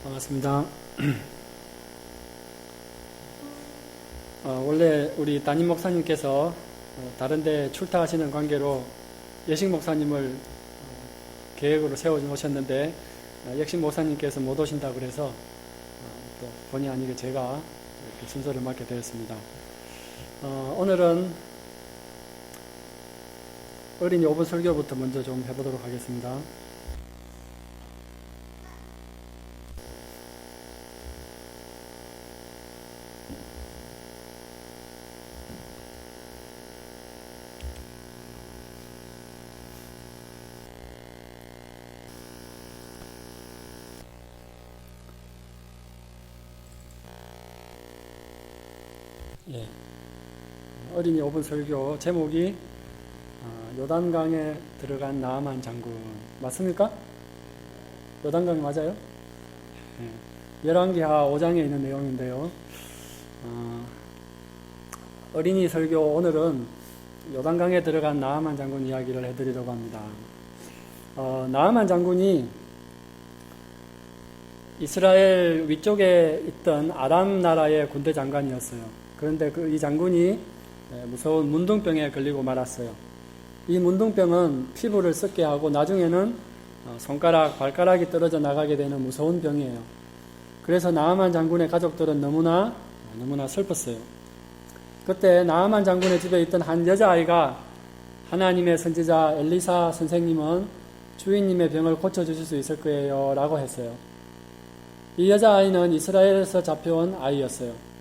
반갑습니다. 원래 우리 담임 목사님께서 다른 데 출타하시는 관계로 예식 목사님을 계획으로 세워 놓으셨는데 예식 목사님께서 못 오신다고 그래서 또 본의 아니게 제가 이렇게 순서를 맡게 되었습니다. 오늘은 어린이 5분 설교부터 먼저 좀 해보도록 하겠습니다. 예. 어린이 5분 설교 제목이 요단강에 들어간 나아만 장군 맞습니까? 요단강 맞아요? 예. 열왕기하 5장에 있는 내용인데요. 어린이 설교 오늘은 요단강에 들어간 나아만 장군 이야기를 해드리려고 합니다. 나아만 장군이 이스라엘 위쪽에 있던 아람 나라의 군대 장관이었어요. 그런데 이 장군이 무서운 문둥병에 걸리고 말았어요. 이 문둥병은 피부를 썩게 하고 나중에는 손가락, 발가락이 떨어져 나가게 되는 무서운 병이에요. 그래서 나아만 장군의 가족들은 너무나 슬펐어요. 그때 나아만 장군의 집에 있던 한 여자아이가 하나님의 선지자 엘리사 선생님은 주인님의 병을 고쳐주실 수 있을 거예요 라고 했어요. 이 여자아이는 이스라엘에서 잡혀온 아이였어요.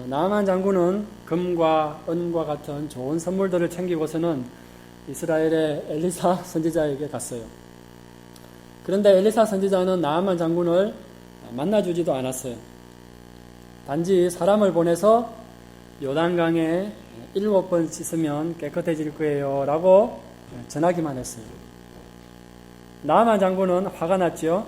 나아만 장군은 금과 은과 같은 좋은 선물들을 챙기고서는 이스라엘의 엘리사 선지자에게 갔어요. 그런데 엘리사 선지자는 나아만 장군을 만나주지도 않았어요. 단지 사람을 보내서 요단강에 7번 씻으면 깨끗해질 거예요 라고 전하기만 했어요. 나아만 장군은 화가 났죠.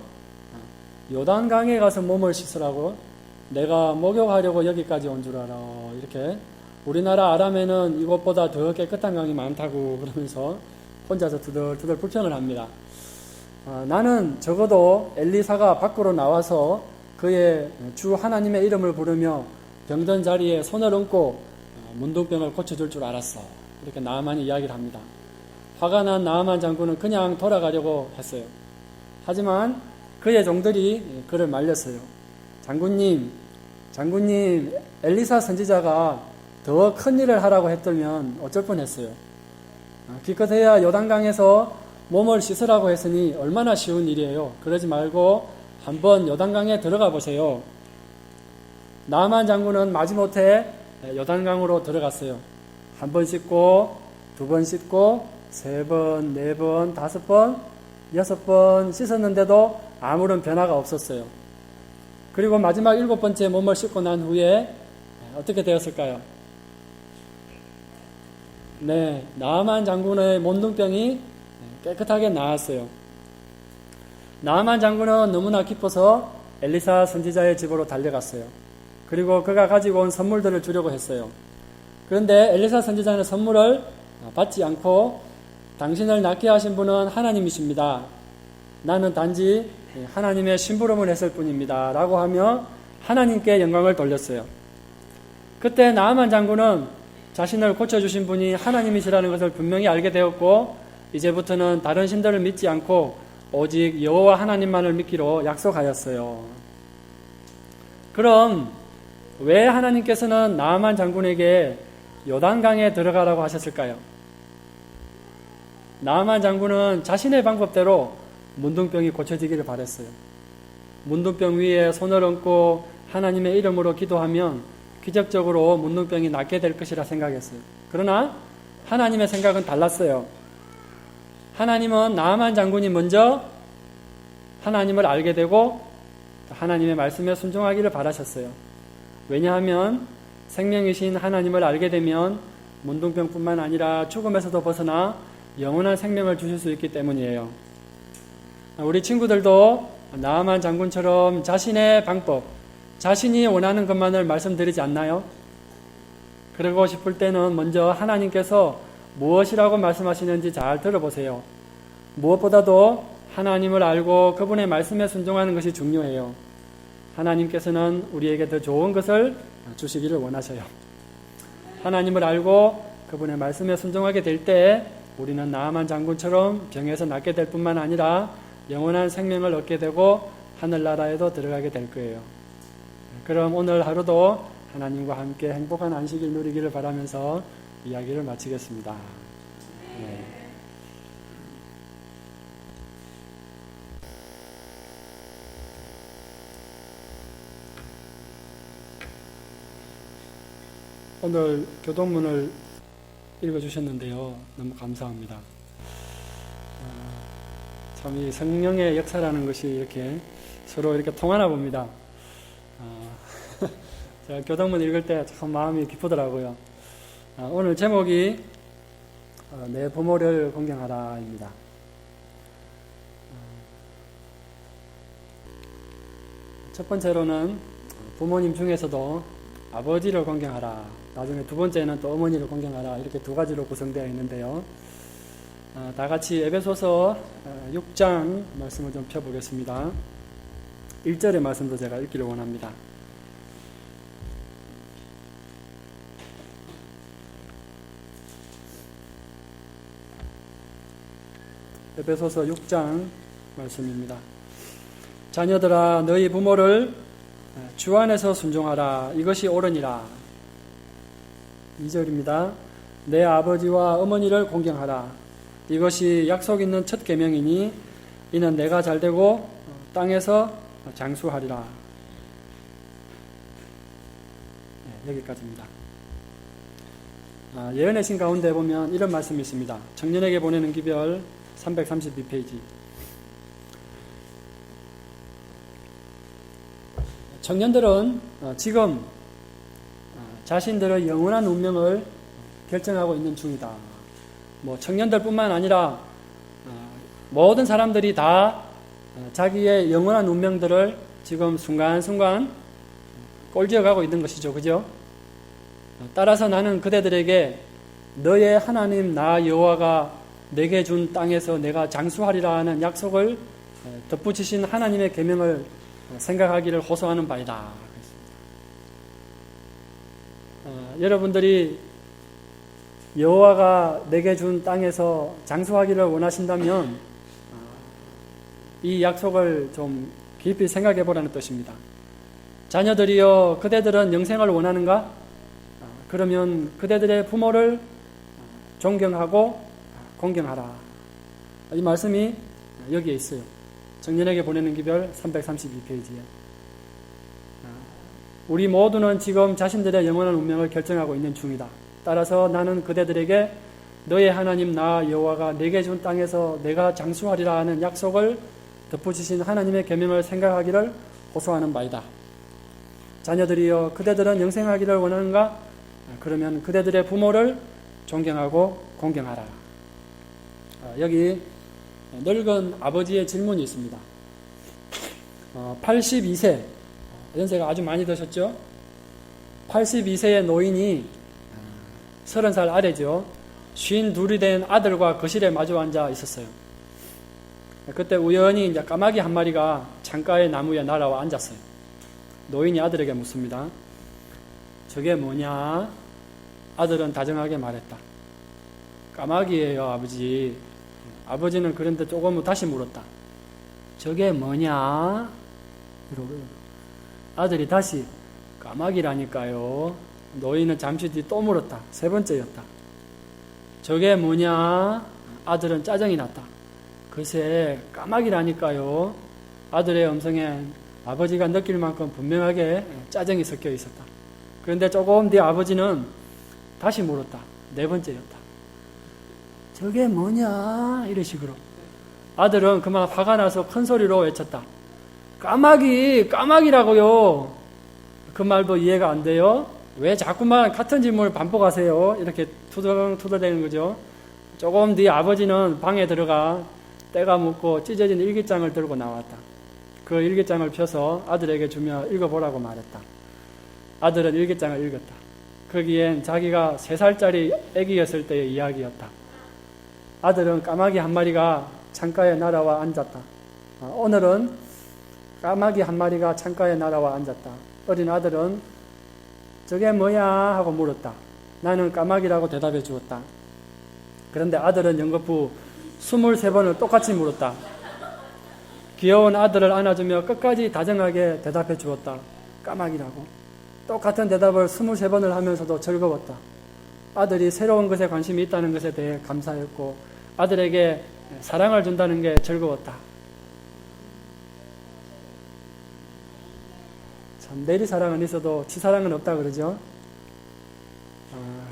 요단강에 가서 몸을 씻으라고? 내가 목욕하려고 여기까지 온 줄 알아. 이렇게 우리나라 아람에는 이것보다 더 깨끗한 강이 많다고 그러면서 혼자서 두덜두덜 불평을 합니다. 나는 적어도 엘리사가 밖으로 나와서 그의 주 하나님의 이름을 부르며 병든 자리에 손을 얹고 문둥병을 고쳐줄 줄 알았어. 이렇게 나아만이 이야기를 합니다. 화가 난 나아만 장군은 그냥 돌아가려고 했어요. 하지만 그의 종들이 그를 말렸어요. 장군님, 엘리사 선지자가 더 큰 일을 하라고 했더면 어쩔 뻔했어요. 기껏해야 요단강에서 몸을 씻으라고 했으니 얼마나 쉬운 일이에요. 그러지 말고 한번 요단강에 들어가 보세요. 나아만 장군은 마지못해 요단강으로 들어갔어요. 한 번 씻고, 2번 씻고, 3번, 4번, 5번, 6번 씻었는데도 아무런 변화가 없었어요. 그리고 마지막 7번째 몸을 씻고 난 후에 어떻게 되었을까요? 네, 나아만 장군의 문둥병이 깨끗하게 나았어요. 나아만 장군은 너무나 기뻐서 엘리사 선지자의 집으로 달려갔어요. 그리고 그가 가지고 온 선물들을 주려고 했어요. 그런데 엘리사 선지자는 선물을 받지 않고 당신을 낫게 하신 분은 하나님이십니다. 나는 단지 하나님의 심부름을 했을 뿐입니다 라고 하며 하나님께 영광을 돌렸어요. 그때 나아만 장군은 자신을 고쳐주신 분이 하나님이시라는 것을 분명히 알게 되었고 이제부터는 다른 신들을 믿지 않고 오직 여호와 하나님만을 믿기로 약속하였어요. 그럼 왜 하나님께서는 나아만 장군에게 요단강에 들어가라고 하셨을까요? 나아만 장군은 자신의 방법대로 문둥병이 고쳐지기를 바랬어요. 문둥병 위에 손을 얹고 하나님의 이름으로 기도하면 기적적으로 문둥병이 낫게 될 것이라 생각했어요. 그러나 하나님의 생각은 달랐어요. 하나님은 나아만 장군이 먼저 하나님을 알게 되고 하나님의 말씀에 순종하기를 바라셨어요. 왜냐하면 생명이신 하나님을 알게 되면 문둥병뿐만 아니라 죽음에서도 벗어나 영원한 생명을 주실 수 있기 때문이에요. 우리 친구들도 나아만 장군처럼 자신의 방법, 자신이 원하는 것만을 말씀드리지 않나요? 그러고 싶을 때는 먼저 하나님께서 무엇이라고 말씀하시는지 잘 들어보세요. 무엇보다도 하나님을 알고 그분의 말씀에 순종하는 것이 중요해요. 하나님께서는 우리에게 더 좋은 것을 주시기를 원하셔요. 하나님을 알고 그분의 말씀에 순종하게 될 때 우리는 나아만 장군처럼 병에서 낫게 될 뿐만 아니라 영원한 생명을 얻게 되고 하늘나라에도 들어가게 될 거예요. 그럼 오늘 하루도 하나님과 함께 행복한 안식일 누리기를 바라면서 이야기를 마치겠습니다. 네. 오늘 교동문을 읽어주셨는데요. 너무 감사합니다. 참 이 성령의 역사라는 것이 이렇게 서로 이렇게 통하나 봅니다. 제가 교동문 읽을 때 참 마음이 기쁘더라고요. 오늘 제목이 내 부모를 공경하라입니다. 첫 번째로는 부모님 중에서도 아버지를 공경하라, 나중에 두 번째는 또 어머니를 공경하라, 이렇게 두 가지로 구성되어 있는데요. 다 같이 에베소서 6장 말씀을 좀 펴보겠습니다. 1절의 말씀도 제가 읽기를 원합니다. 에베소서 6장 말씀입니다. 자녀들아 너희 부모를 주 안에서 순종하라. 이것이 옳으니라. 2절입니다. 내 아버지와 어머니를 공경하라. 이것이 약속 있는 첫 계명이니 이는 내가 잘되고 땅에서 장수하리라. 네, 여기까지입니다. 예언의 신 가운데 보면 이런 말씀이 있습니다. 청년에게 보내는 기별 332페이지. 청년들은 지금 자신들의 영원한 운명을 결정하고 있는 중이다. 청년들뿐만 아니라 모든 사람들이 다 자기의 영원한 운명들을 지금 순간순간 꼴지어가고 있는 것이죠. 그죠? 따라서 나는 그대들에게 너의 하나님 나 여호와가 내게 준 땅에서 내가 장수하리라 하는 약속을 덧붙이신 하나님의 계명을 생각하기를 호소하는 바이다. 여러분들이 여호와가 내게 준 땅에서 장수하기를 원하신다면 이 약속을 좀 깊이 생각해 보라는 뜻입니다. 자녀들이여 그대들은 영생을 원하는가? 그러면 그대들의 부모를 존경하고 공경하라. 이 말씀이 여기에 있어요. 청년에게 보내는 기별 332페이지에. 우리 모두는 지금 자신들의 영원한 운명을 결정하고 있는 중이다. 따라서 나는 그대들에게 너의 하나님 나 여호와가 내게 준 땅에서 내가 장수하리라 하는 약속을 덧붙이신 하나님의 계명을 생각하기를 호소하는 바이다. 자녀들이여 그대들은 영생하기를 원하는가? 그러면 그대들의 부모를 존경하고 공경하라. 여기 늙은 아버지의 질문이 있습니다. 82세, 연세가 아주 많이 드셨죠? 82세의 노인이 30살 아래죠. 52이 된 아들과 거실에 마주 앉아 있었어요. 그때 우연히 이제 까마귀 한 마리가 창가의 나무에 날아와 앉았어요. 노인이 아들에게 묻습니다. 저게 뭐냐? 아들은 다정하게 말했다. 까마귀예요, 아버지. 아버지는 그런데 조금 다시 물었다. 저게 뭐냐? 이러고요. 아들이 다시 까마귀라니까요. 노인은 잠시 뒤 또 물었다. 세 번째였다. 저게 뭐냐? 아들은 짜증이 났다. 글쎄 까마귀라니까요. 아들의 음성에 아버지가 느낄 만큼 분명하게 짜증이 섞여 있었다. 그런데 조금 뒤 아버지는 다시 물었다. 네 번째였다. 저게 뭐냐? 이런 식으로. 아들은 그만 화가 나서 큰 소리로 외쳤다. 까마귀, 까마귀라고요. 그 말도 이해가 안 돼요. 왜 자꾸만 같은 질문을 반복하세요? 이렇게 투덜대는 거죠. 조금 뒤 아버지는 방에 들어가 때가 묻고 찢어진 일기장을 들고 나왔다. 그 일기장을 펴서 아들에게 주며 읽어보라고 말했다. 아들은 일기장을 읽었다. 거기엔 자기가 3살짜리 아기였을 때의 이야기였다. 아들은 까마귀 한 마리가 창가에 날아와 앉았다. 오늘은 까마귀 한 마리가 창가에 날아와 앉았다. 어린 아들은 저게 뭐야 하고 물었다. 나는 까마귀라고 대답해 주었다. 그런데 아들은 연거푸 23번을 똑같이 물었다. 귀여운 아들을 안아주며 끝까지 다정하게 대답해 주었다. 까마귀라고. 똑같은 대답을 23번을 하면서도 즐거웠다. 아들이 새로운 것에 관심이 있다는 것에 대해 감사했고 아들에게 사랑을 준다는 게 즐거웠다. 참 내리사랑은 있어도 치사랑은 없다 그러죠.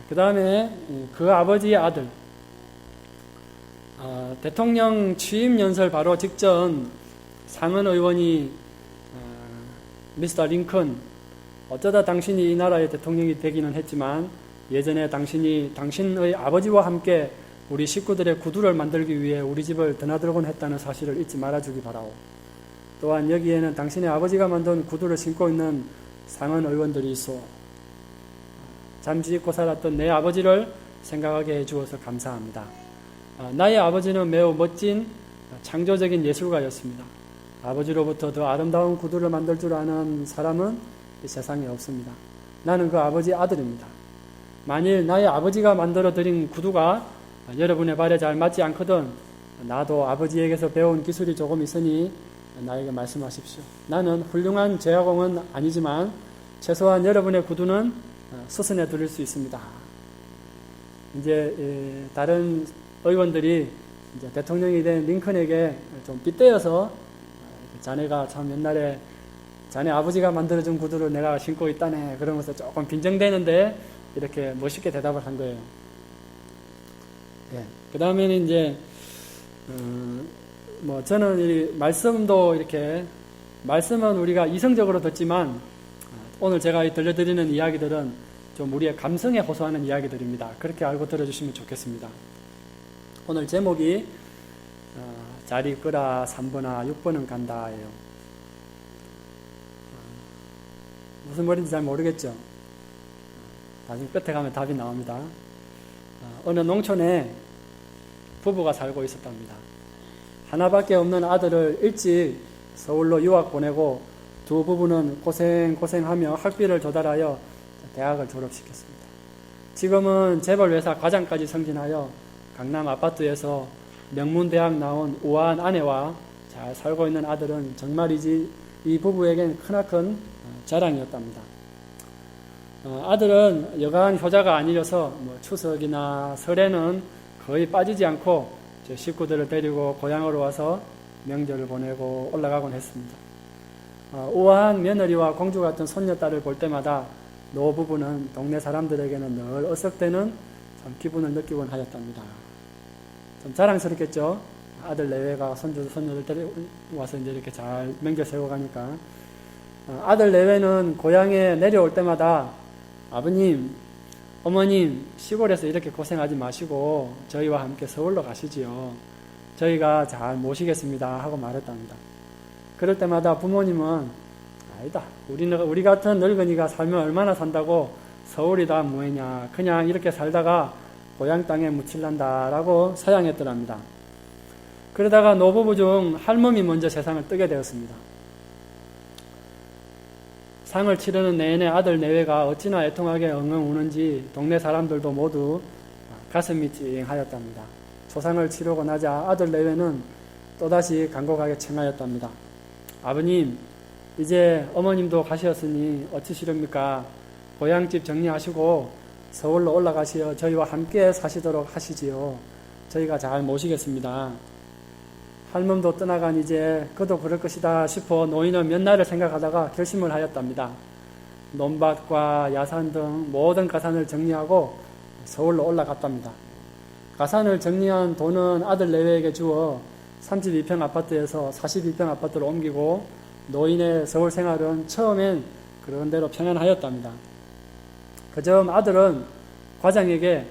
그 다음에 그 아버지의 아들 대통령 취임 연설 바로 직전 상원 의원이 미스터 링컨 어쩌다 당신이 이 나라의 대통령이 되기는 했지만 예전에 당신의 아버지와 함께 우리 식구들의 구두를 만들기 위해 우리 집을 드나들곤 했다는 사실을 잊지 말아주기 바라오. 또한 여기에는 당신의 아버지가 만든 구두를 신고 있는 상원 의원들이 있어. 잠시 잊고 살았던 내 아버지를 생각하게 해주어서 감사합니다. 나의 아버지는 매우 멋진 창조적인 예술가였습니다. 아버지로부터 더 아름다운 구두를 만들 줄 아는 사람은 이 세상에 없습니다. 나는 그 아버지의 아들입니다. 만일 나의 아버지가 만들어드린 구두가 여러분의 발에 잘 맞지 않거든 나도 아버지에게서 배운 기술이 조금 있으니 나에게 말씀하십시오. 나는 훌륭한 제화공은 아니지만 최소한 여러분의 구두는 수선해 드릴 수 있습니다. 이제 다른 의원들이 이제 대통령이 된 링컨에게 좀 빗대어서 자네가 참 옛날에 자네 아버지가 만들어준 구두를 내가 신고 있다네 그러면서 조금 빈정대는데 이렇게 멋있게 대답을 한 거예요. 예. 그 다음에는 이제 저는 이 말씀도 이렇게 말씀은 우리가 이성적으로 듣지만 오늘 제가 들려드리는 이야기들은 좀 우리의 감성에 호소하는 이야기들입니다. 그렇게 알고 들어주시면 좋겠습니다. 오늘 제목이 잘 읽거라 3번아 6번은 간다예요. 무슨 말인지 잘 모르겠죠? 나중에 끝에 가면 답이 나옵니다. 어느 농촌에 부부가 살고 있었답니다. 하나밖에 없는 아들을 일찍 서울로 유학 보내고 두 부부는 고생하며 학비를 조달하여 대학을 졸업시켰습니다. 지금은 재벌 회사 과장까지 승진하여 강남 아파트에서 명문대학 나온 우아한 아내와 잘 살고 있는 아들은 정말이지 이 부부에겐 크나큰 자랑이었답니다. 아들은 여간 효자가 아니어서 추석이나 설에는 거의 빠지지 않고 제 식구들을 데리고 고향으로 와서 명절을 보내고 올라가곤 했습니다. 우아한 며느리와 공주 같은 손녀딸을 볼 때마다 노부부는 동네 사람들에게는 늘 어석대는 참 기분을 느끼곤 하였답니다. 좀 자랑스럽겠죠? 아들 내외가 손녀를 데려와서 이제 이렇게 잘 명절 세고 가니까. 아들 내외는 고향에 내려올 때마다 아버님, 어머님, 시골에서 이렇게 고생하지 마시고 저희와 함께 서울로 가시지요. 저희가 잘 모시겠습니다 하고 말했답니다. 그럴 때마다 부모님은 아니다. 우리 같은 늙은이가 살면 얼마나 산다고 서울이다 뭐냐. 그냥 이렇게 살다가 고향 땅에 묻힐란다 라고 사양했더랍니다. 그러다가 노부부 중 할멈이 먼저 세상을 뜨게 되었습니다. 상을 치르는 내내 아들 내외가 어찌나 애통하게 엉엉 우는지 동네 사람들도 모두 가슴이 찡하였답니다. 초상을 치르고 나자 아들 내외는 또다시 간곡하게 청하였답니다. 아버님, 이제 어머님도 가셨으니 어찌시렵니까? 고향집 정리하시고 서울로 올라가시어 저희와 함께 사시도록 하시지요. 저희가 잘 모시겠습니다. 할멈도 떠나간 이제 그도 그럴 것이다 싶어 노인은 몇 날을 생각하다가 결심을 하였답니다. 논밭과 야산 등 모든 가산을 정리하고 서울로 올라갔답니다. 가산을 정리한 돈은 아들 내외에게 주어 32평 아파트에서 42평 아파트로 옮기고 노인의 서울 생활은 처음엔 그런 대로 평안하였답니다. 그점 아들은 과장에서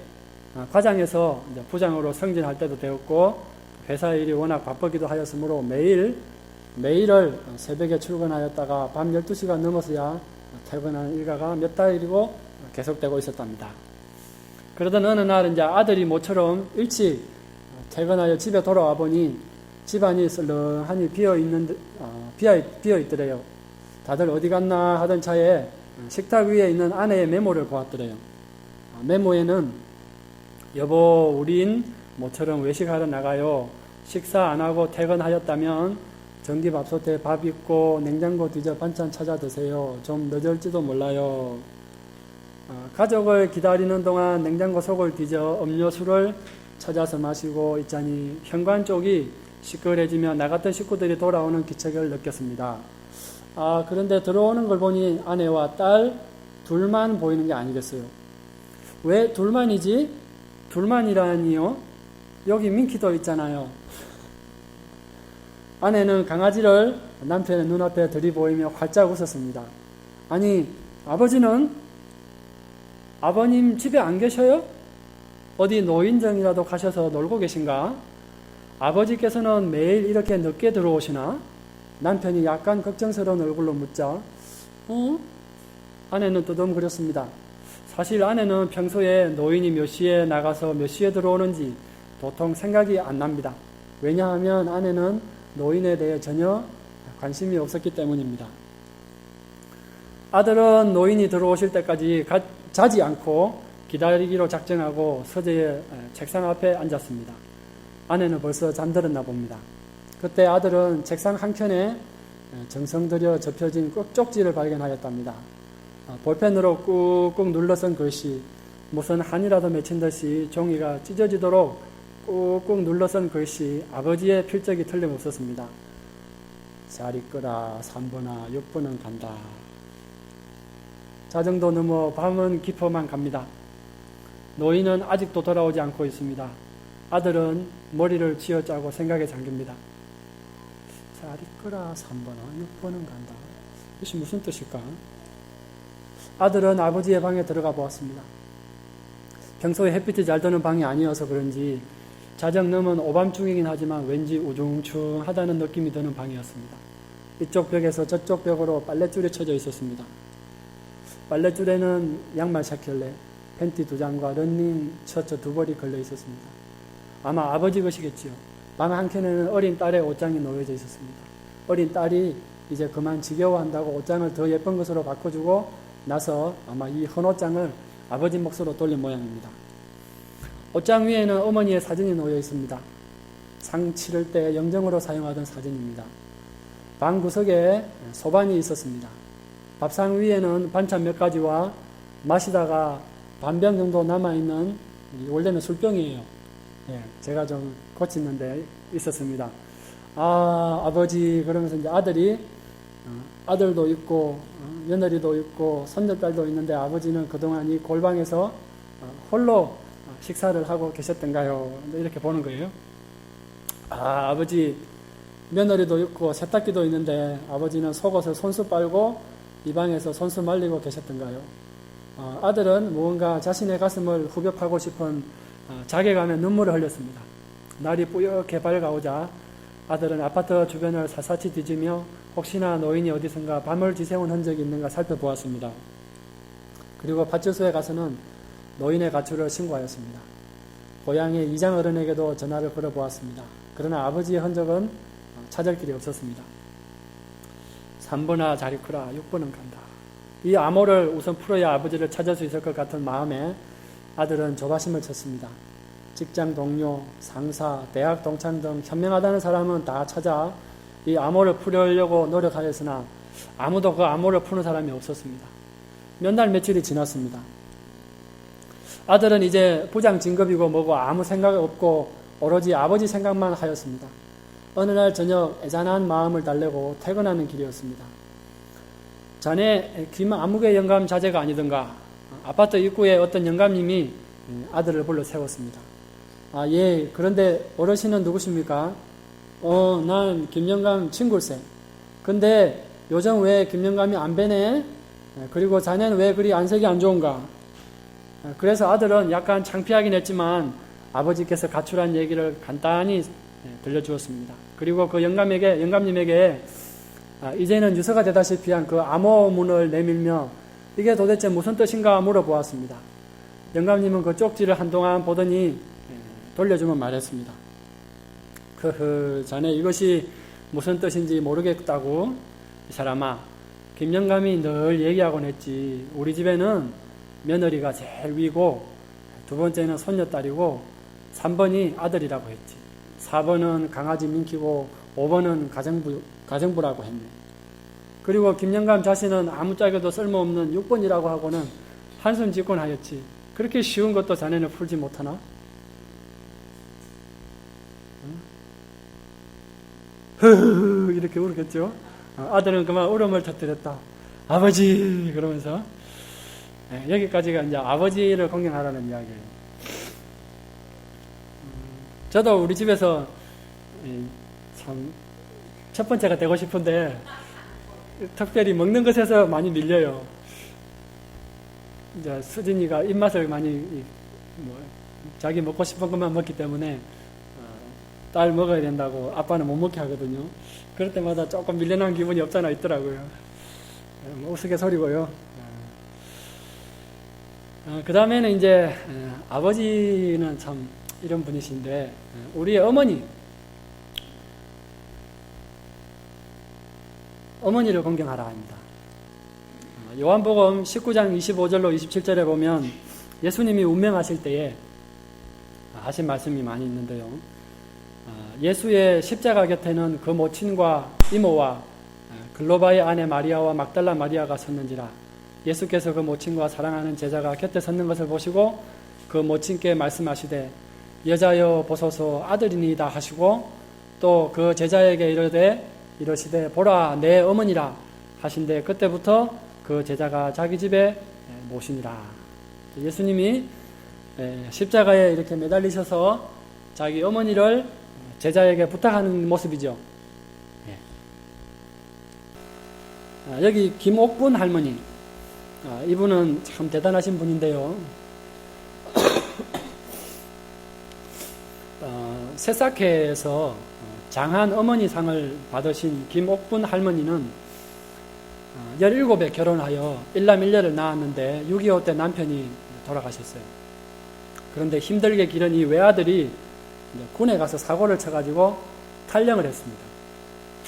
이제 부장으로 승진할 때도 되었고 회사 일이 워낙 바쁘기도 하였으므로 매일을 새벽에 출근하였다가 밤 12시가 넘어서야 퇴근하는 일가가 몇 달이고 계속되고 있었답니다. 그러던 어느 날 이제 아들이 모처럼 일찍 퇴근하여 집에 돌아와 보니 집안이 썰렁하니 비어 있더래요. 다들 어디 갔나 하던 차에 식탁 위에 있는 아내의 메모를 보았더래요. 메모에는 여보, 우린 모처럼 외식하러 나가요. 식사 안 하고 퇴근하였다면 전기밥솥에 밥 있고 냉장고 뒤져 반찬 찾아 드세요. 좀 늦을지도 몰라요. 가족을 기다리는 동안 냉장고 속을 뒤져 음료수를 찾아서 마시고 있자니 현관 쪽이 시끌해지며 나갔던 식구들이 돌아오는 기척을 느꼈습니다. 그런데 들어오는 걸 보니 아내와 딸 둘만 보이는 게 아니겠어요. 왜 둘만이지? 둘만이라니요? 여기 민키도 있잖아요. 아내는 강아지를 남편의 눈앞에 들이보이며 활짝 웃었습니다. 아니, 아버님 집에 안 계셔요? 어디 노인정이라도 가셔서 놀고 계신가? 아버지께서는 매일 이렇게 늦게 들어오시나? 남편이 약간 걱정스러운 얼굴로 묻자 아내는 뜨듬거렸습니다. 사실 아내는 평소에 노인이 몇 시에 나가서 몇 시에 들어오는지 도통 생각이 안 납니다. 왜냐하면 아내는 노인에 대해 전혀 관심이 없었기 때문입니다. 아들은 노인이 들어오실 때까지 자지 않고 기다리기로 작정하고 서재의 책상 앞에 앉았습니다. 아내는 벌써 잠들었나 봅니다. 그때 아들은 책상 한켠에 정성 들여 접혀진 쪽지를 발견하였답니다. 볼펜으로 꾹꾹 눌러쓴 글씨, 무슨 한이라도 맺힌 듯이 종이가 찢어지도록 꾹꾹 눌러쓴 글씨, 아버지의 필적이 틀림없었습니다. 잘 있거라, 3번아 6번은 간다. 자정도 넘어 밤은 깊어만 갑니다. 노인은 아직도 돌아오지 않고 있습니다. 아들은 머리를 쥐어짜고 생각에 잠깁니다. 잘 있거라, 3번아 6번은 간다. 이것이 무슨 뜻일까? 아들은 아버지의 방에 들어가 보았습니다. 평소에 햇빛이 잘 드는 방이 아니어서 그런지 자정 넘은 오밤중이긴 하지만 왠지 우중충하다는 느낌이 드는 방이었습니다. 이쪽 벽에서 저쪽 벽으로 빨랫줄이 쳐져 있었습니다. 빨랫줄에는 양말 샤켈레, 팬티 2장과 러닝 셔츠 2벌이 걸려 있었습니다. 아마 아버지 것이겠지요. 방 한켠에는 어린 딸의 옷장이 놓여져 있었습니다. 어린 딸이 이제 그만 지겨워한다고 옷장을 더 예쁜 것으로 바꿔주고 나서 아마 이 헌옷장을 아버지 몫으로 돌린 모양입니다. 옷장 위에는 어머니의 사진이 놓여 있습니다. 상 치를 때 영정으로 사용하던 사진입니다. 방 구석에 소반이 있었습니다. 밥상 위에는 반찬 몇 가지와 마시다가 반병 정도 남아있는, 원래는 술병이에요. 제가 좀 고치는데 있었습니다. 아버지, 그러면서 이제 아들도 있고, 며느리도 있고, 손녀딸도 있는데 아버지는 그동안 이 골방에서 홀로 식사를 하고 계셨던가요? 이렇게 보는 거예요. 아버지, 며느리도 있고, 세탁기도 있는데 아버지는 속옷을 손수 빨고 이 방에서 손수 말리고 계셨던가요? 아들은 무언가 자신의 가슴을 후벼파고 싶은 자괴감에 눈물을 흘렸습니다. 날이 뿌옇게 밝아오자 아들은 아파트 주변을 샅샅이 뒤지며 혹시나 노인이 어디선가 밤을 지새운 흔적이 있는가 살펴보았습니다. 그리고 파출소에 가서는 노인의 가출을 신고하였습니다. 고향의 이장 어른에게도 전화를 걸어보았습니다. 그러나 아버지의 흔적은 찾을 길이 없었습니다. 3번아 잘 있거라, 6번은 간다. 이 암호를 우선 풀어야 아버지를 찾을 수 있을 것 같은 마음에 아들은 조바심을 쳤습니다. 직장 동료, 상사, 대학 동창 등 현명하다는 사람은 다 찾아 이 암호를 풀려고 노력하였으나 아무도 그 암호를 푸는 사람이 없었습니다. 몇 날 며칠이 지났습니다. 아들은 이제 부장 진급이고 뭐고 아무 생각 없고 오로지 아버지 생각만 하였습니다. 어느 날 저녁 애잔한 마음을 달래고 퇴근하는 길이었습니다. 자네 귀암흑의 영감 자제가 아니던가? 아파트 입구에 어떤 영감님이 아들을 불러 세웠습니다. 예, 그런데 어르신은 누구십니까? 난 김영감 친구일세. 근데 요즘 왜 김영감이 안 뵈네? 그리고 자네는 왜 그리 안색이 안 좋은가? 그래서 아들은 약간 창피하긴 했지만 아버지께서 가출한 얘기를 간단히 들려주었습니다. 그리고 그 영감님에게 이제는 유서가 되다시피 한 그 암호문을 내밀며 이게 도대체 무슨 뜻인가 물어보았습니다. 영감님은 그 쪽지를 한동안 보더니 돌려주면 말했습니다. 자네 이것이 무슨 뜻인지 모르겠다고? 이 사람아, 김영감이 늘 얘기하곤 했지. 우리 집에는 며느리가 제일 위고, 두 번째는 손녀딸이고, 3번이 아들이라고 했지. 4번은 강아지 민키고, 5번은 가정부라고 했네. 그리고 김영감 자신은 아무짝에도 쓸모없는 6번이라고 하고는 한숨 짓곤 하였지. 그렇게 쉬운 것도 자네는 풀지 못하나? 흐흐 이렇게 울겠죠. 아들은 그만 울음을 터뜨렸다. 아버지 그러면서 여기까지가 이제 아버지를 공경하라는 이야기예요. 저도 우리 집에서 참 첫 번째가 되고 싶은데 특별히 먹는 것에서 많이 밀려요. 이제 수진이가 입맛을 많이 자기 먹고 싶은 것만 먹기 때문에 딸 먹어야 된다고 아빠는 못 먹게 하거든요. 그럴 때마다 조금 밀려난 기분이 없잖아 있더라고요. 우스갯소리고요. 그 다음에는 이제 아버지는 참 이런 분이신데 우리의 어머니를 공경하라 합니다. 요한복음 19장 25절로 27절에 보면 예수님이 운명하실 때에 하신 말씀이 많이 있는데요. 예수의 십자가 곁에는 그 모친과 이모와 글로바의 아내 마리아와 막달라 마리아가 섰는지라. 예수께서 그 모친과 사랑하는 제자가 곁에 섰는 것을 보시고 그 모친께 말씀하시되 여자여 보소서 아들이니이다 하시고 또 그 제자에게 이러시되 보라 내 어머니라 하신데 그때부터 그 제자가 자기 집에 모시니라. 예수님이 십자가에 이렇게 매달리셔서 자기 어머니를 제자에게 부탁하는 모습이죠. 여기 김옥분 할머니, 이분은 참 대단하신 분인데요. 새싹회에서 장한 어머니 상을 받으신 김옥분 할머니는 17에 결혼하여 일남일녀를 낳았는데 6.25 때 남편이 돌아가셨어요. 그런데 힘들게 기른 이 외아들이 군에 가서 사고를 쳐가지고 탈영을 했습니다.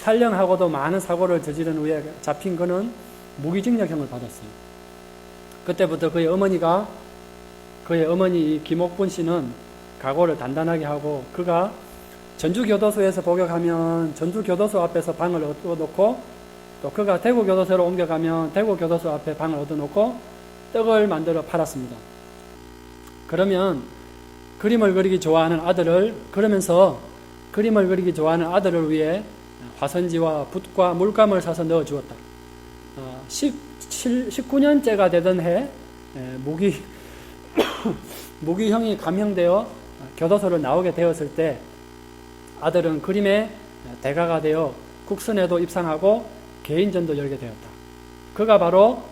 탈영하고도 많은 사고를 저지른 후에 잡힌 그는 무기징역형을 받았어요. 그때부터 그의 어머니 김옥분 씨는 각오를 단단하게 하고 그가 전주교도소에서 복역하면 전주교도소 앞에서 방을 얻어놓고 또 그가 대구교도소로 옮겨가면 대구교도소 앞에 방을 얻어놓고 떡을 만들어 팔았습니다. 그러면 그림을 그리기 좋아하는 아들을 위해 화선지와 붓과 물감을 사서 넣어주었다. 19년째가 되던 해 무기형이 감형되어 교도소를 나오게 되었을 때 아들은 그림의 대가가 되어 국선에도 입상하고 개인전도 열게 되었다. 그가 바로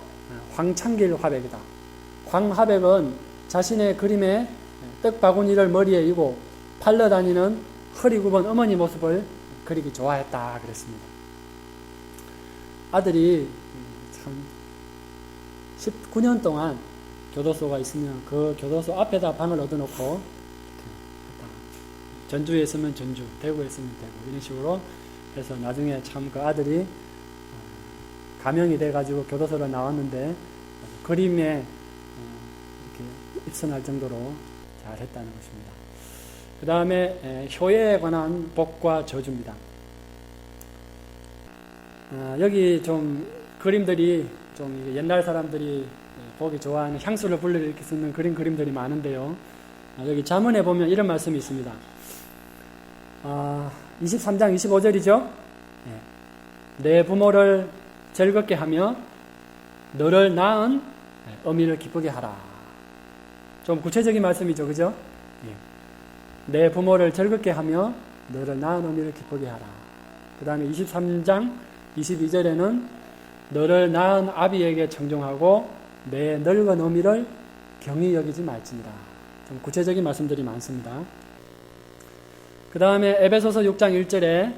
황창길 화백이다. 황화백은 자신의 그림에 떡바구니를 머리에 이고 팔러다니는 허리 굽은 어머니 모습을 그리기 좋아했다 그랬습니다. 아들이 참 19년 동안 교도소가 있으면 그 교도소 앞에다 방을 얻어놓고 전주에 있으면 전주, 대구에 있으면 대구 이런 식으로 해서 나중에 참 그 아들이 감형이 돼가지고 교도소로 나왔는데 그림에 이렇게 입선할 정도로 잘했다는 것입니다. 그 다음에 효에에 관한 복과 저주입니다. 여기 좀 그림들이 좀 옛날 사람들이 보기 좋아하는 향수를 불러일으킬 수 있는 그림들이 많은데요. 여기 잠언에 보면 이런 말씀이 있습니다. 23장 25절이죠. 내 부모를 즐겁게 하며 너를 낳은 어미를 기쁘게 하라. 좀 구체적인 말씀이죠. 그죠? 내 부모를 즐겁게 하며 너를 낳은 어미를 기쁘게 하라. 그 다음에 23장 22절에는 너를 낳은 아비에게 청종하고 내 늙은 어미를 경히 여기지 말지니라. 좀 구체적인 말씀들이 많습니다. 그 다음에 에베소서 6장 1절에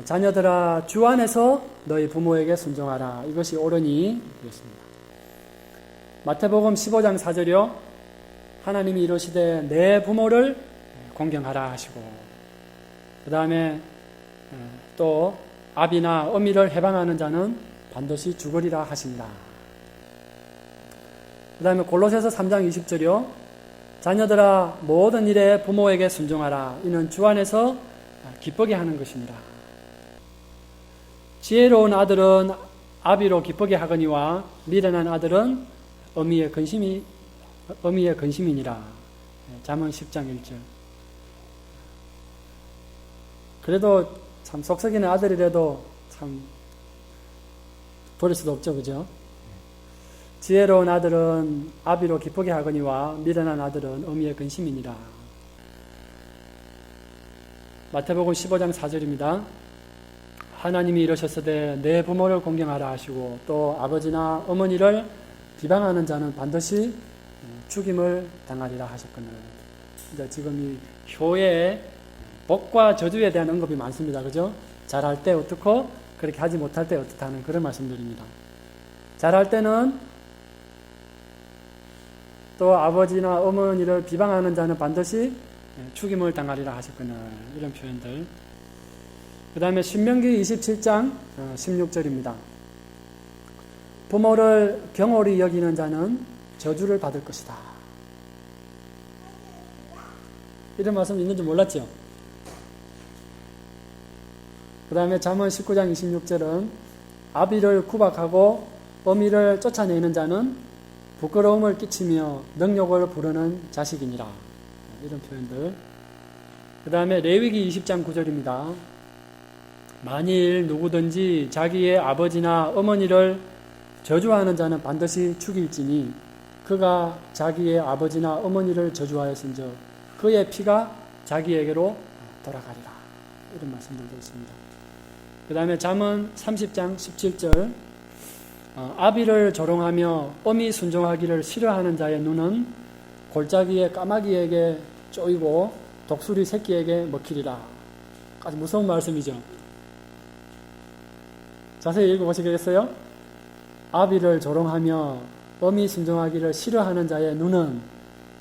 자녀들아 주 안에서 너희 부모에게 순종하라. 이것이 옳으니 그렇습니다. 마태복음 15장 4절이요. 하나님이 이르시되 내 부모를 공경하라 하시고 그 다음에 또 아비나 어미를 해방하는 자는 반드시 죽으리라 하시니라. 그 다음에 골로새서 3장 20절이요. 자녀들아 모든 일에 부모에게 순종하라. 이는 주 안에서 기쁘게 하는 것입니다. 지혜로운 아들은 아비로 기쁘게 하거니와 미련한 아들은 어미의 근심이니라. 잠언 10장 1절. 그래도 참 속썩이는 아들이라도 참 버릴 수도 없죠, 그죠? 지혜로운 아들은 아비로 기쁘게 하거니와 미련한 아들은 어미의 근심이니라. 마태복음 15장 4절입니다. 하나님이 이러셨으되 내 부모를 공경하라 하시고 또 아버지나 어머니를 비방하는 자는 반드시 죽임을 당하리라 하셨거늘. 지금 이 효의 복과 저주에 대한 언급이 많습니다. 그죠? 잘할 때 어떻고 그렇게 하지 못할 때 어떻다는 그런 말씀드립니다. 잘할 때는 또 아버지나 어머니를 비방하는 자는 반드시 죽임을 당하리라 하셨거늘. 이런 표현들. 그 다음에 신명기 27장 16절입니다. 부모를 경홀히 여기는 자는 저주를 받을 것이다. 이런 말씀 있는 줄 몰랐죠? 그 다음에 잠언 19장 26절은 아비를 구박하고 어미를 쫓아내는 자는 부끄러움을 끼치며 능욕을 부르는 자식이니라. 이런 표현들. 그 다음에 레위기 20장 9절입니다. 만일 누구든지 자기의 아버지나 어머니를 저주하는 자는 반드시 죽일지니 그가 자기의 아버지나 어머니를 저주하였은즉 그의 피가 자기에게로 돌아가리라. 이런 말씀들도 있습니다. 그 다음에 잠언 30장 17절 아비를 조롱하며 어미 순종하기를 싫어하는 자의 눈은 골짜기의 까마귀에게 쪼이고 독수리 새끼에게 먹히리라. 아주 무서운 말씀이죠. 자세히 읽어보시겠어요? 아비를 조롱하며 어미 순종하기를 싫어하는 자의 눈은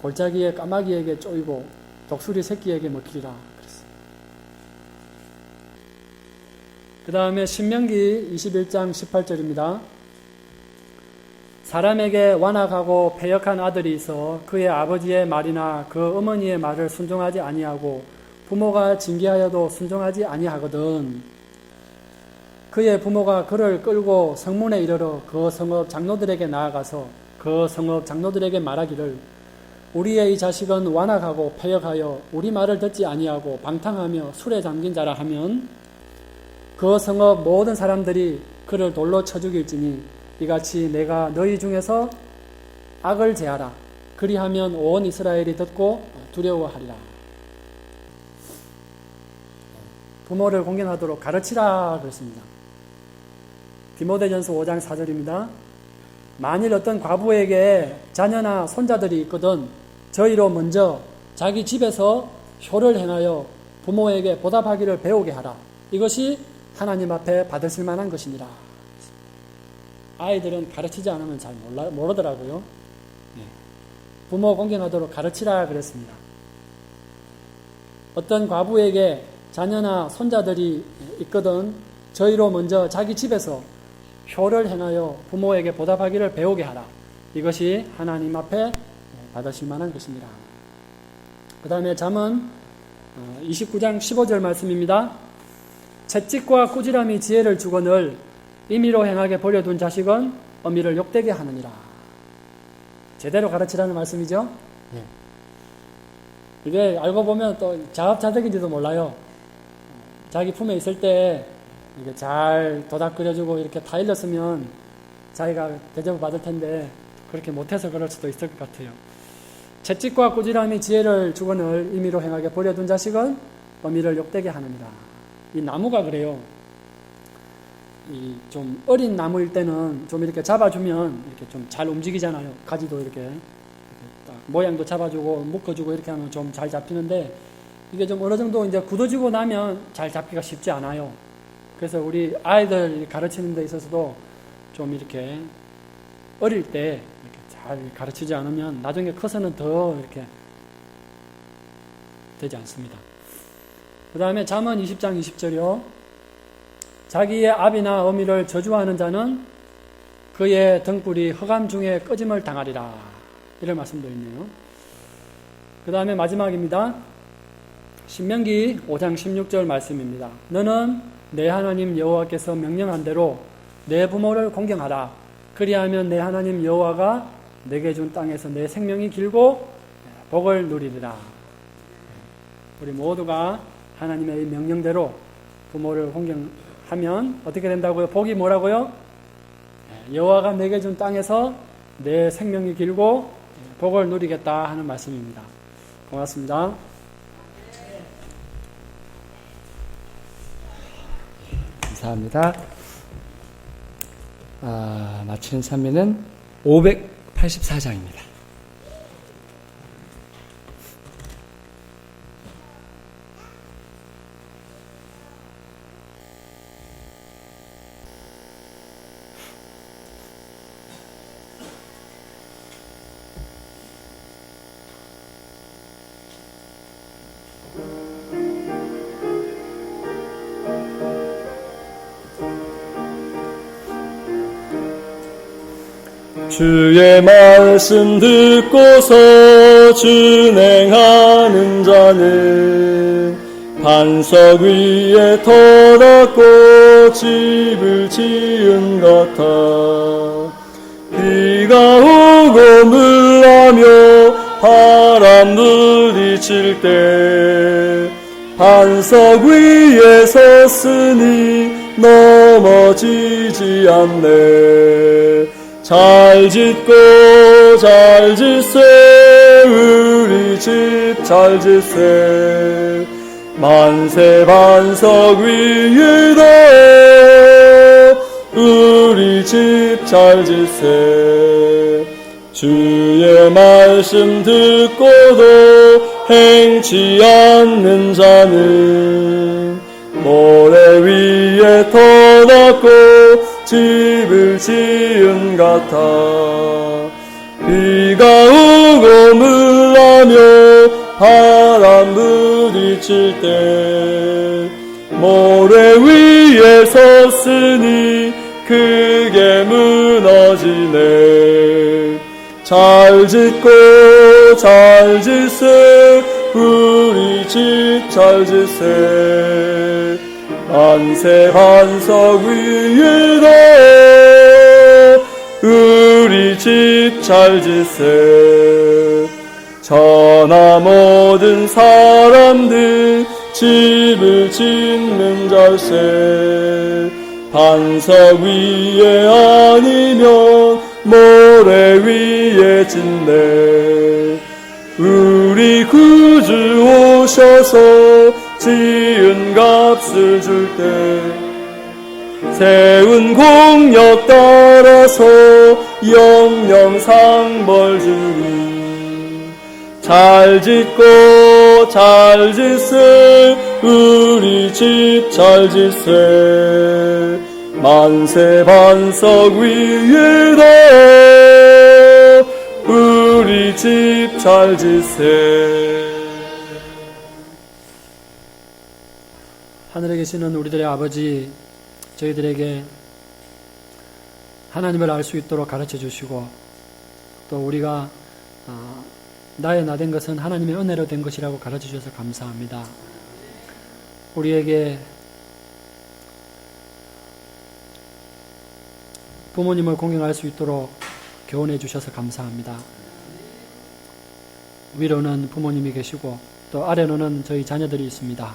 골짜기의 까마귀에게 쪼이고 독수리 새끼에게 먹히리라. 그 다음에 신명기 21장 18절입니다. 사람에게 완악하고 패역한 아들이 있어 그의 아버지의 말이나 그 어머니의 말을 순종하지 아니하고 부모가 징계하여도 순종하지 아니하거든. 그의 부모가 그를 끌고 성문에 이르러 그 성읍 장로들에게 나아가서 그 성읍 장로들에게 말하기를 우리의 이 자식은 완악하고 패역하여 우리 말을 듣지 아니하고 방탕하며 술에 잠긴 자라 하면 그 성읍 모든 사람들이 그를 돌로 쳐 죽일지니 이같이 내가 너희 중에서 악을 제하라. 그리하면 온 이스라엘이 듣고 두려워하리라. 부모를 공경하도록 가르치라 그랬습니다. 디모데전서 5장 4절입니다. 만일 어떤 과부에게 자녀나 손자들이 있거든 저희로 먼저 자기 집에서 효를 행하여 부모에게 보답하기를 배우게 하라. 이것이 하나님 앞에 받으실 만한 것이니라. 아이들은 가르치지 않으면 잘 모르더라고요. 부모 공경하도록 가르치라 그랬습니다. 어떤 과부에게 자녀나 손자들이 있거든 저희로 먼저 자기 집에서 효를 행하여 부모에게 보답하기를 배우게 하라. 이것이 하나님 앞에 받으실 만한 것입니다. 그 다음에 잠언 29장 15절 말씀입니다. 채찍과 꾸지람이 지혜를 주거늘 임의로 행하게 버려둔 자식은 어미를 욕되게 하느니라. 제대로 가르치라는 말씀이죠. 이게 알고 보면 또 자업자득인지도 몰라요. 자기 품에 있을 때 이게 잘 도닥거려주고 이렇게 다 일렀으면 자기가 대접을 받을 텐데 그렇게 못해서 그럴 수도 있을 것 같아요. 채찍과 꾸지람이 지혜를 주거늘 임의로 행하게 버려둔 자식은 어미를 욕되게 하느니라. 이 나무가 그래요. 이 좀 어린 나무일 때는 좀 이렇게 잡아주면 이렇게 좀 잘 움직이잖아요. 가지도 이렇게 딱 모양도 잡아주고 묶어주고 이렇게 하면 좀 잘 잡히는데 이게 좀 어느 정도 이제 굳어지고 나면 잘 잡기가 쉽지 않아요. 그래서 우리 아이들 가르치는 데 있어서도 좀 이렇게 어릴 때 이렇게 잘 가르치지 않으면 나중에 커서는 더 이렇게 되지 않습니다. 그 다음에 잠언 20장 20절이요. 자기의 아비나 어미를 저주하는 자는 그의 등불이 흑암 중에 꺼짐을 당하리라. 이런 말씀도 있네요. 그 다음에 마지막입니다. 신명기 5장 16절 말씀입니다. 너는 내 하나님 여호와께서 명령한 대로 내 부모를 공경하라. 그리하면 내 하나님 여호와가 내게 준 땅에서 내 생명이 길고 복을 누리리라. 우리 모두가 하나님의 명령대로 부모를 공경하면 어떻게 된다고요? 복이 뭐라고요? 여호와가 내게 준 땅에서 내 생명이 길고 복을 누리겠다 하는 말씀입니다. 고맙습니다. 감사합니다. 마치는 찬미는 584장입니다. 주의 말씀 듣고서 준행하는 자는 반석 위에 터닫고 집을 지은 같아. 비가 오고 물나며 바람 부딪힐 때 반석 위에 섰으니 넘어지지 않네. 잘 짓고 잘 짓세 우리 집 잘 짓세 만세 반석 위에다 우리 집 잘 짓세. 주의 말씀 듣고도 행치 않는 자는 모래 위에 터닫고 집을 지은 같아. 비가 오고 물나며 바람 부딪힐 때 모래 위에 섰으니 크게 무너지네. 잘 짓고 잘 짓세 우리 집 잘 짓세 만세 반석 위에다 우리 집 잘 짓세. 천하 모든 사람들 집을 짓는 잘세. 반석 위에 아니면 모래 위에 짓네. 우리 구주 오셔서 지은 값을 줄 때 세운 공력 따라서 영영 상벌 주니. 잘 짓고 잘 짓세 우리 집 잘 짓세 만세 반석 위에다 우리 집 잘 짓세. 하늘에 계시는 우리들의 아버지, 저희들에게 하나님을 알 수 있도록 가르쳐 주시고 또 우리가 나의 나 된 것은 하나님의 은혜로 된 것이라고 가르쳐 주셔서 감사합니다. 우리에게 부모님을 공경할 수 있도록 교훈해 주셔서 감사합니다. 위로는 부모님이 계시고 또 아래로는 저희 자녀들이 있습니다.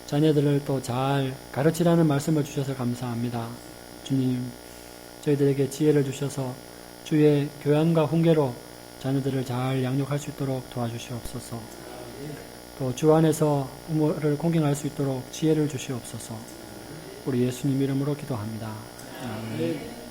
자녀들을 또 잘 가르치라는 말씀을 주셔서 감사합니다. 주님, 저희들에게 지혜를 주셔서 주의 교양과 훈계로 자녀들을 잘 양육할 수 있도록 도와주시옵소서. 또 주 안에서 부모를 공경할 수 있도록 지혜를 주시옵소서. 우리 예수님 이름으로 기도합니다. 아멘.